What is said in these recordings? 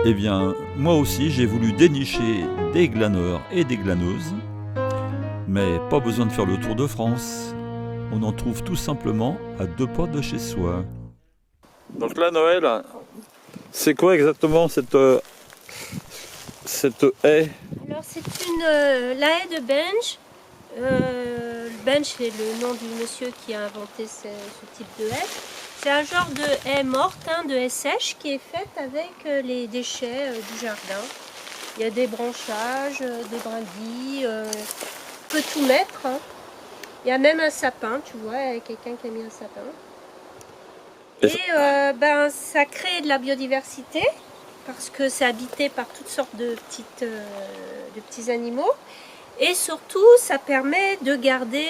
Eh bien, moi aussi, j'ai voulu dénicher des glaneurs et des glaneuses, mais pas besoin de faire le tour de France. On en trouve tout simplement à 2 pas de chez soi. Donc là, Noël, c'est quoi exactement cette haie? Alors c'est la haie de Benj. Benj c'est le nom du monsieur qui a inventé ce type de haie. C'est un genre de haie morte, de haie sèche qui est faite avec les déchets du jardin. Il y a des branchages, des brindilles, on peut tout mettre. Il y a même un sapin, tu vois, il y a quelqu'un qui a mis un sapin. Et ça crée de la biodiversité parce que c'est habité par toutes sortes de petits animaux. Et surtout, ça permet de garder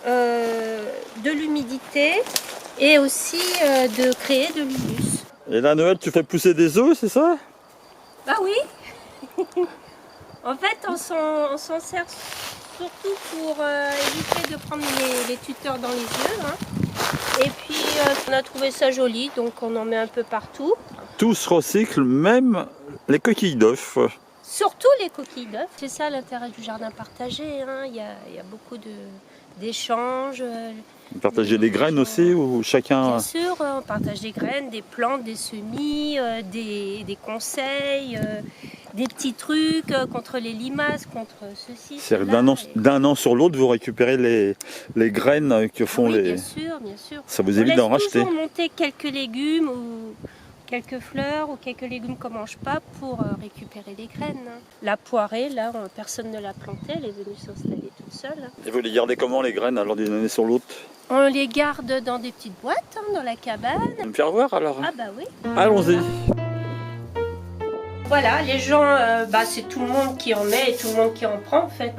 de l'humidité et aussi de créer de l'humus. Et là, Noël, tu fais pousser des œufs, c'est ça? Bah oui. En fait, on s'en sert surtout pour éviter de prendre les tuteurs dans les yeux. Et puis, on a trouvé ça joli, donc on en met un peu partout. Tout se recycle, même les coquilles d'œufs. Surtout les coquilles d'œufs. C'est ça l'intérêt du jardin partagé. Il y a beaucoup d'échanges. Partager les graines aussi, ou chacun... Bien sûr, on partage des graines, des plantes, des semis, des conseils, des petits trucs contre les limaces, contre ceci, C'est-à-dire d'un an sur l'autre, vous récupérez les graines que font les... Bien sûr, bien sûr. Ça vous évite d'en racheter. On laisse toujours monter quelques légumes ou quelques fleurs ou quelques légumes qu'on ne mange pas pour récupérer les graines. La poirée, là, personne ne l'a plantée, elle est venue s'installer toute seule. Et vous les gardez comment, les graines, alors d'une année sur l'autre? On les garde dans des petites boîtes, dans la cabane. On va me faire voir alors. Ah bah oui. Allons-y. Voilà, les gens, c'est tout le monde qui en met et tout le monde qui en prend en fait.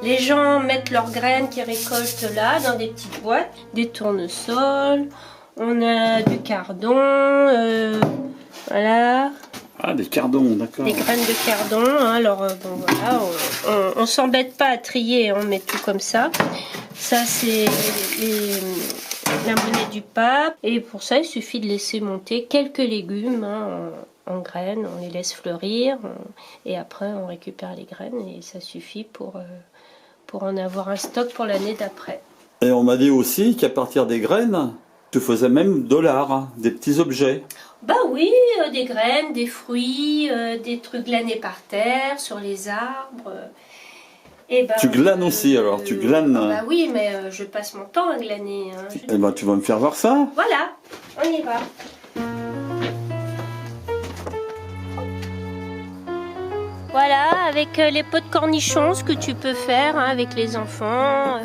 Les gens mettent leurs graines qu'ils récoltent là, dans des petites boîtes, des tournesols, on a du cardon, voilà. Ah, des cardons, d'accord. Des graines de cardon, alors voilà, on s'embête pas à trier, on met tout comme ça. Ça c'est la monnaie du pape, et pour ça il suffit de laisser monter quelques légumes en graines, on les laisse fleurir, et après on récupère les graines, et ça suffit pour en avoir un stock pour l'année d'après. Et on m'a dit aussi qu'à partir des graines, tu faisais même de l'art, des petits objets. Bah oui, des graines, des fruits, des trucs glanés par terre, sur les arbres. Et tu glanes aussi alors, tu glanes. Bah oui, mais je passe mon temps à glaner. Et ben tu vas me faire voir ça. Voilà, on y va. Voilà, avec les pots de cornichons, ce que tu peux faire avec les enfants.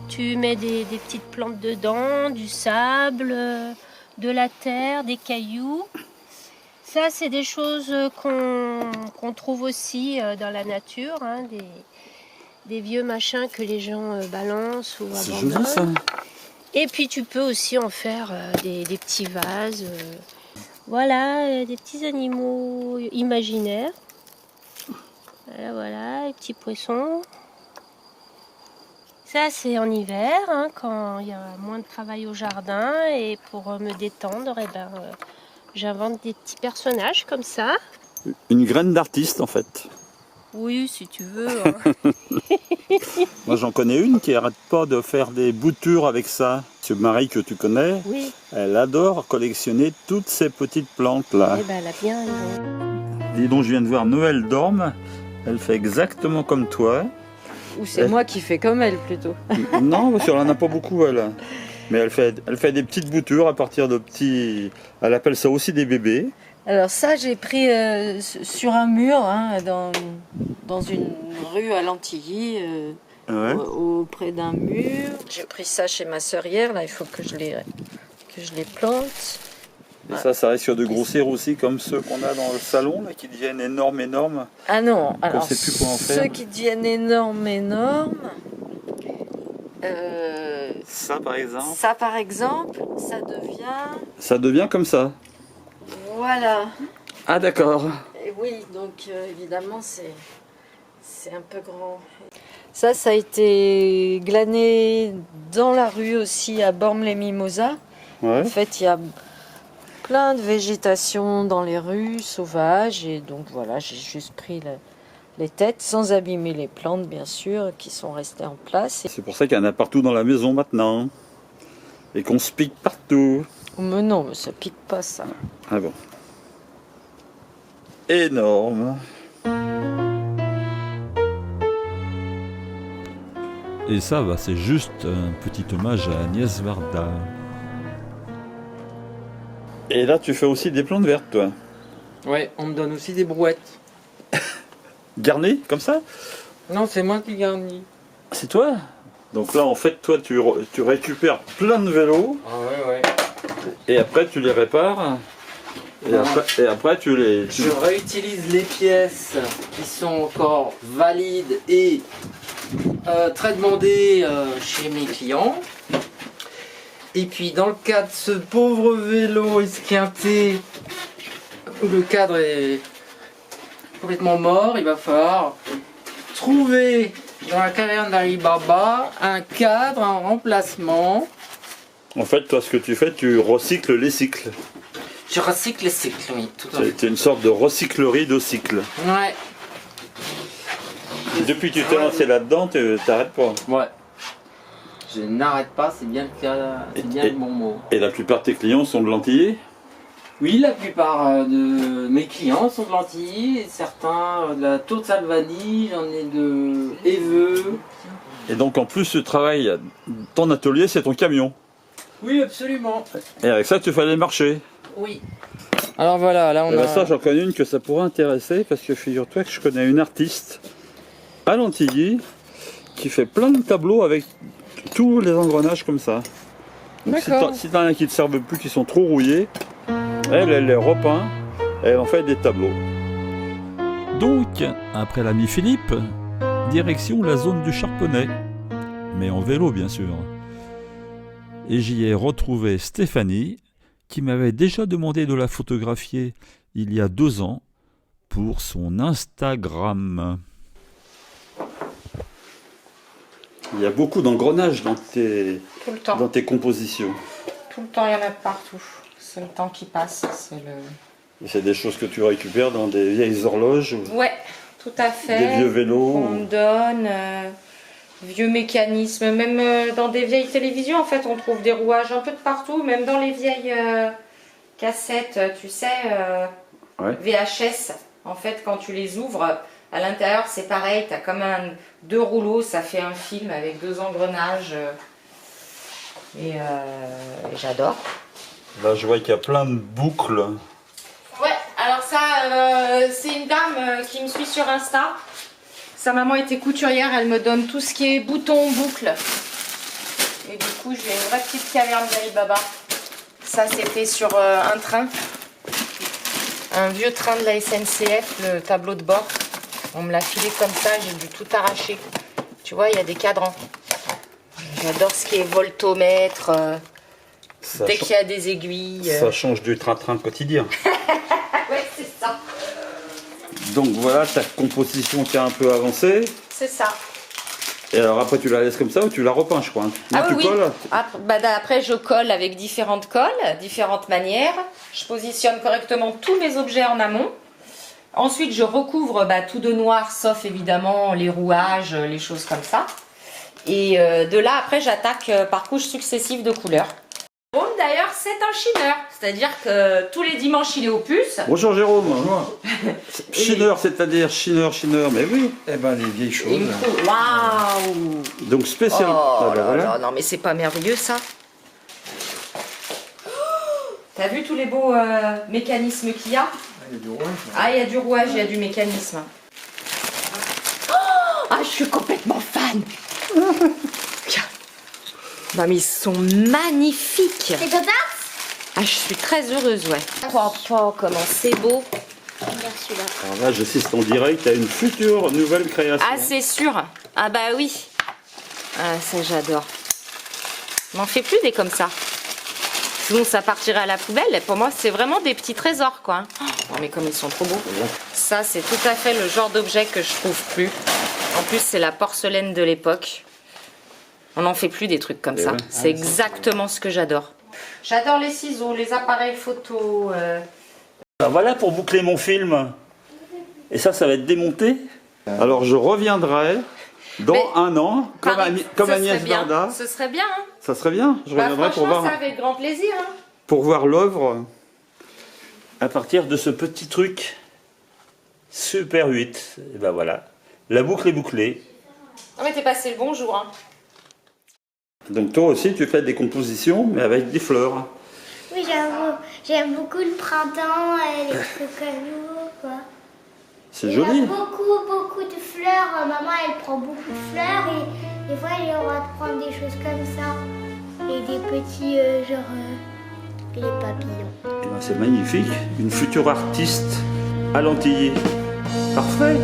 Tu mets des petites plantes dedans, du sable, de la terre, des cailloux. Ça, c'est des choses qu'on trouve aussi dans la nature, des vieux machins que les gens balancent ou abandonnent. C'est joli ça. Et puis tu peux aussi en faire des petits vases. Voilà, des petits animaux imaginaires. Voilà, les petits poissons. Ça, c'est en hiver, quand il y a moins de travail au jardin. Et pour me détendre, j'invente des petits personnages comme ça. Une graine d'artiste en fait. Oui, si tu veux. Moi j'en connais une qui arrête pas de faire des boutures avec ça. C'est Marie que tu connais. Oui. Elle adore collectionner toutes ces petites plantes là. Eh ben, elle a bien raison. Dis donc, je viens de voir Noël Dorme. Elle fait exactement comme toi. Ou c'est moi qui fais comme elle plutôt. Non, parce qu'elle en a pas beaucoup elle. Mais elle fait des petites boutures à partir de petits... Elle appelle ça aussi des bébés. Alors ça, j'ai pris sur un mur, dans une rue à Lantilly, auprès d'un mur. J'ai pris ça chez ma sœur hier, là, il faut que je les plante. Et ça risque de grossir aussi comme ceux qu'on a dans le salon, là, qui deviennent énormes. Ah non, alors sait plus quoi en faire. ceux qui deviennent énormes, Ça par exemple. ça par exemple, Ça devient comme ça. Voilà. Ah d'accord. Et oui, donc évidemment c'est un peu grand. Ça a été glané dans la rue aussi à Bormes-les-Mimosas. Ouais. En fait, il y a plein de végétation dans les rues sauvages. Et donc voilà, j'ai juste pris les têtes sans abîmer les plantes, bien sûr, qui sont restées en place. C'est pour ça qu'il y en a partout dans la maison maintenant. Et qu'on se pique partout. Mais non, mais ça pique pas ça. Ah bon. Énorme. Et ça, bah, c'est juste un petit hommage à Agnès Varda. Et là, tu fais aussi des plantes vertes, toi? Ouais, on me donne aussi des brouettes. Garnies, comme ça? Non, c'est moi qui garnis. C'est toi? Donc là, en fait, toi, tu récupères plein de vélos. Ah ouais. Et après, tu les répares. Et après, tu les... Je réutilise les pièces qui sont encore valides et très demandées chez mes clients. Et puis, dans le cas de ce pauvre vélo esquinté, où le cadre est complètement mort, il va falloir trouver dans la caverne d'Ali Baba un cadre, un remplacement. En fait, toi, ce que tu fais, tu recycles les cycles. Je recycle les cycles, oui, tout à fait. C'est une sorte de recyclerie de cycles. Ouais. Et depuis que tu t'es lancé là-dedans, tu t'arrêtes pas. Ouais. Je n'arrête pas, c'est bien, le bon mot. Et la plupart de tes clients sont de l'antillais? Oui, la plupart de mes clients sont de lentilles, et certains de la Tour de Salvani, j'en ai de Éveux. Et donc en plus tu travailles, ton atelier c'est ton camion. Oui, absolument. Et avec ça tu fais les marchés. Oui. Alors voilà, là on a... Ça j'en connais une que ça pourrait intéresser parce que figure-toi que je connais une artiste à l'Antilly qui fait plein de tableaux avec tous les engrenages comme ça. Donc, si t'en as qui ne te servent plus, qui sont trop rouillés, elle les repeint et elle en fait des tableaux. Donc, après l'ami Philippe, direction la zone du Charponnet, mais en vélo bien sûr. Et j'y ai retrouvé Stéphanie, qui m'avait déjà demandé de la photographier il y a 2 ans pour son Instagram. Il y a beaucoup d'engrenages dans tes compositions. Tout le temps, il y en a partout. C'est le temps qui passe. C'est des choses que tu récupères dans des vieilles horloges? Ouais, tout à fait. Des vieux vélos? On me donne, vieux mécanismes, même dans des vieilles télévisions, en fait, on trouve des rouages un peu de partout, même dans les vieilles cassettes, tu sais, ouais. VHS. En fait, quand tu les ouvres, à l'intérieur, c'est pareil, tu as comme 2 rouleaux, ça fait un film avec 2 engrenages. Et j'adore. Là, je vois qu'il y a plein de boucles. Ouais, alors ça, c'est une dame qui me suit sur Insta. Sa maman était couturière, elle me donne tout ce qui est boutons, boucles. Et du coup, j'ai une vraie petite caverne d'Ali Baba. Ça, c'était sur un train. Un vieux train de la SNCF, le tableau de bord. On me l'a filé comme ça, j'ai dû tout arracher. Tu vois, il y a des cadrans. J'adore ce qui est voltomètre. Dès qu'il y a des aiguilles. Ça change du train-train quotidien. Ouais, c'est ça. Donc voilà ta composition qui a un peu avancé. C'est ça. Et alors après tu la laisses comme ça ou tu la repeins, je crois. Ah tu oui, colles. Après je colle avec différentes colles, différentes manières. Je positionne correctement tous mes objets en amont. Ensuite je recouvre tout de noir, sauf évidemment les rouages, les choses comme ça. Et de là après j'attaque par couches successives de couleurs. Jérôme d'ailleurs c'est un chineur, c'est-à-dire que tous les dimanches il est aux puces. Bonjour Jérôme. Bonjour. Chineur, c'est-à-dire chineur, mais oui. Eh ben les vieilles choses. Waouh. Donc spécial. Oh là voilà. là, non mais c'est pas merveilleux ça. T'as vu tous les beaux mécanismes qu'il y a? Il y a du rouage. Ah, il y a du rouage, il y a du mécanisme. Ah, je suis complètement fan. Non mais ils sont magnifiques. C'est papa? Ah, je suis très heureuse, ouais. Oh, comment c'est beau. Regarde celui-là. Alors là, j'assiste en direct à une future nouvelle création. Ah, c'est sûr. Ah bah oui. Ah, ça j'adore. On n'en fait plus des comme ça. Sinon ça partirait à la poubelle. Et pour moi, c'est vraiment des petits trésors, quoi. Oh, non mais comme ils sont trop beaux. Ça, c'est tout à fait le genre d'objet que je trouve plus. En plus, c'est la porcelaine de l'époque. On n'en fait plus des trucs comme ça. Ouais. C'est exactement ce que j'adore. J'adore les ciseaux, les appareils photo. Alors voilà pour boucler mon film. Et ça va être démonté. Alors je reviendrai dans un an, comme Agnès Varda. Ce serait bien, hein. Ça serait bien. Je reviendrai pour voir, ça avec grand plaisir. Hein. pour voir l'œuvre à partir de ce petit truc Super 8. Et ben voilà, la boucle est bouclée. Ah mais t'es passé le bonjour. Hein. Donc toi aussi tu fais des compositions mais avec des fleurs. Oui, j'avoue. J'aime beaucoup le printemps et les trucs comme ça, quoi. C'est joli. Il y a beaucoup de fleurs. Maman, elle prend beaucoup de fleurs et des fois, elle aura de prendre des choses comme ça. Et des petits, les papillons. Eh ben, c'est magnifique. Une future artiste à l'Antillais. Parfait.